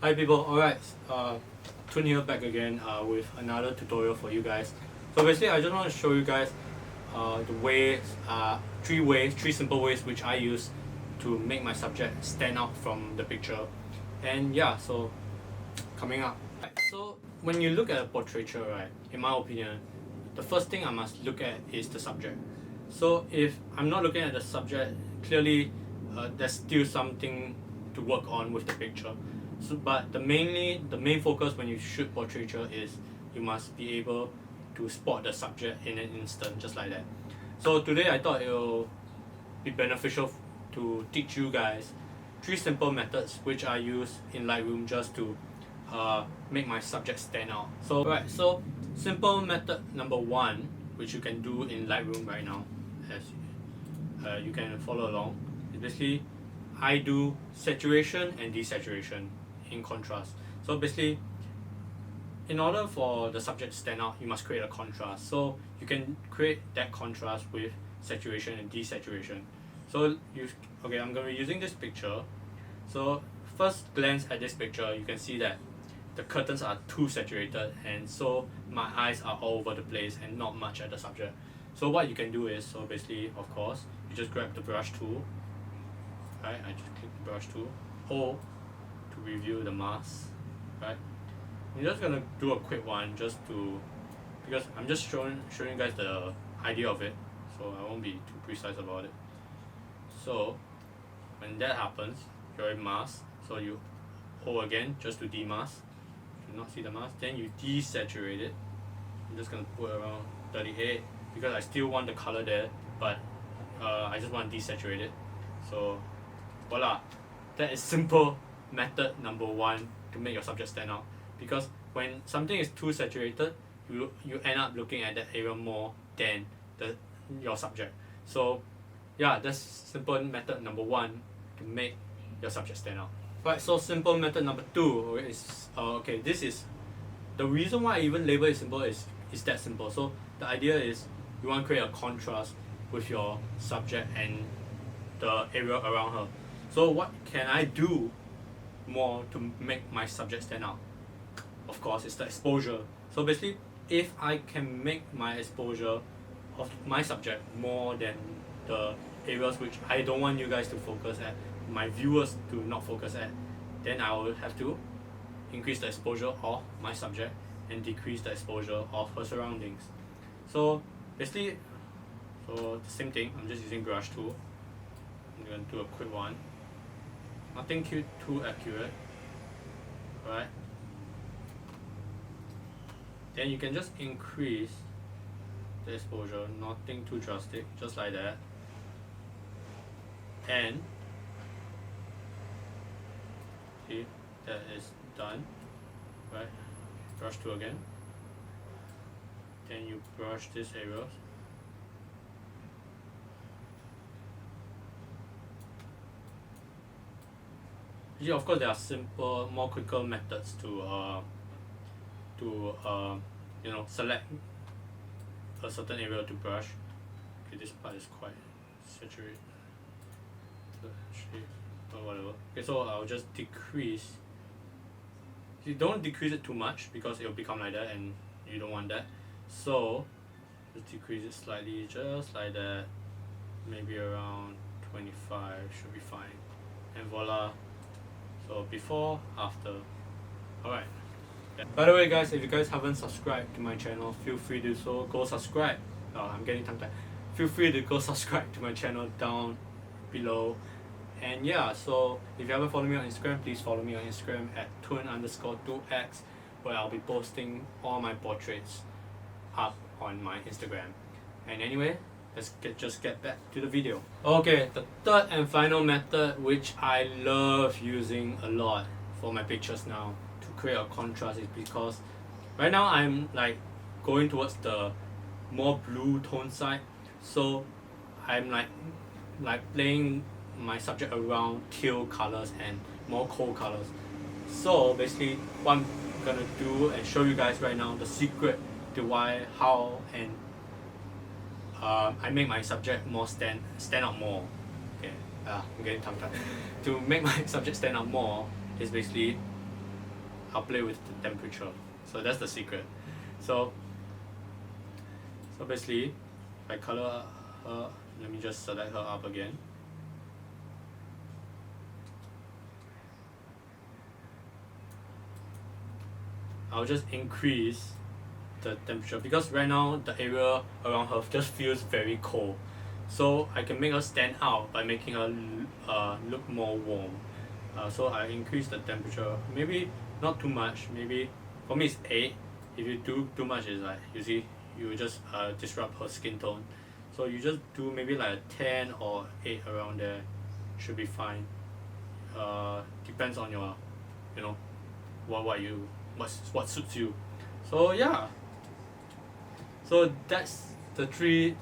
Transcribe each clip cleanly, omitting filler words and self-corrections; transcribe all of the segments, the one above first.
Hi people, alright, Tun here back again with another tutorial for you guys. So basically I just want to show you guys the ways, three simple ways which I use to make my subject stand out from the picture. And yeah, so coming up. So when you look at a portraiture, right, in my opinion, the first thing I must look at is the subject. So if I'm not looking at the subject, clearly there's still something to work on with the picture. So, but the main focus when you shoot portraiture is you must be able to spot the subject in an instant, just like that. So today I thought it will be beneficial to teach you guys three simple methods which I use in Lightroom just to make my subject stand out. So right, so simple method number one, which you can do in Lightroom right now, as you can follow along, is basically I do saturation and desaturation in contrast. So basically, in order for the subject to stand out, you must create a contrast. So you can create that contrast with saturation and desaturation. So okay, I'm going to be using this picture. So first glance at this picture, you can see that the curtains are too saturated, and so my eyes are all over the place and not much at the subject. So what you can do is, so basically, of course, you just grab the brush tool. Right, I just click the brush tool, or to review the mask, right? I'm just gonna do a quick one just to, because I'm just showing you guys the idea of it, so I won't be too precise about it. So when that happens, you're in mask, so you hold again just to demask. Do not see the mask, then you desaturate it. I'm just gonna put around 38 because I still want the color there, but I just want to desaturate it. So voila, that is simple method number one to make your subject stand out. Because when something is too saturated, you end up looking at that area more than your subject. So yeah, that's simple method number one to make your subject stand out. Right, so simple method number two is okay, this is the reason why I even label it simple is that simple. So the idea is you want to create a contrast with your subject and the area around her. So what can I do more to make my subject stand out? Of course, it's the exposure. So basically, if I can make my exposure of my subject more than the areas which I don't want you guys to focus at, my viewers to not focus at, then I will have to increase the exposure of my subject and decrease the exposure of her surroundings. So basically, so the same thing, I'm just using brush tool. I'm going to do a quick one. Nothing too accurate, right? Then you can just increase the exposure, nothing too drastic, just like that. And see, that is done, right? Brush tool again. Then you brush this area. Yeah, of course, there are simple, more quicker methods to select a certain area to brush. Okay, this part is quite saturated, or whatever. Okay, so I'll just decrease. You don't decrease it too much because it will become like that, and you don't want that. So just decrease it slightly, just like that. Maybe around 25 should be fine, and voila. So before, after. Alright. By the way guys, if you guys haven't subscribed to my channel, feel free to go subscribe. I'm getting tongue-tied. Feel free to go subscribe to my channel down below. And yeah, so if you haven't followed me on Instagram, please follow me on Instagram at twin_2x, where I'll be posting all my portraits up on my Instagram. And anyway, let's just get back to the video. Okay, the third and final method which I love using a lot for my pictures now to create a contrast is because right now I'm like going towards the more blue tone side. So I'm like playing my subject around teal colors and more cold colors. So basically what I'm gonna do and show you guys right now the secret to how I make my subject more stand out more. Okay, I'm getting tongue-tied. To make my subject stand out more is basically I'll play with the temperature. So that's the secret. So basically, if I color her, let me just select her up again. I'll just increase the temperature because right now the area around her just feels very cold. So I can make her stand out by making her look more warm. So I increase the temperature, maybe not too much, maybe for me it's 8. If you do too much, it's like, you see, you will just disrupt her skin tone. So you just do maybe like a 10 or 8 around there, should be fine. Depends on your, you know, what suits you. So yeah, so that's the three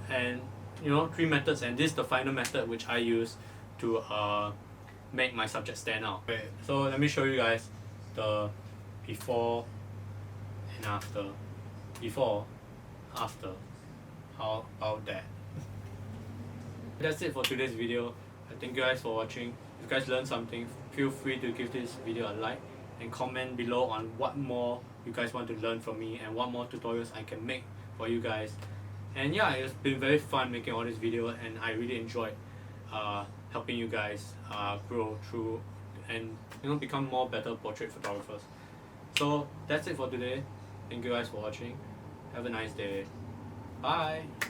methods, and this is the final method which I use to make my subject stand out. Okay, so let me show you guys the before and after. Before, after. How about that? That's it for today's video. I thank you guys for watching. If you guys learned something, feel free to give this video a like and comment below on what more you guys want to learn from me and what more tutorials I can make for you guys. And yeah, it's been very fun making all this video, and I really enjoyed helping you guys grow through and become more better portrait photographers. So that's it for today. Thank you guys for watching. Have a nice day. Bye.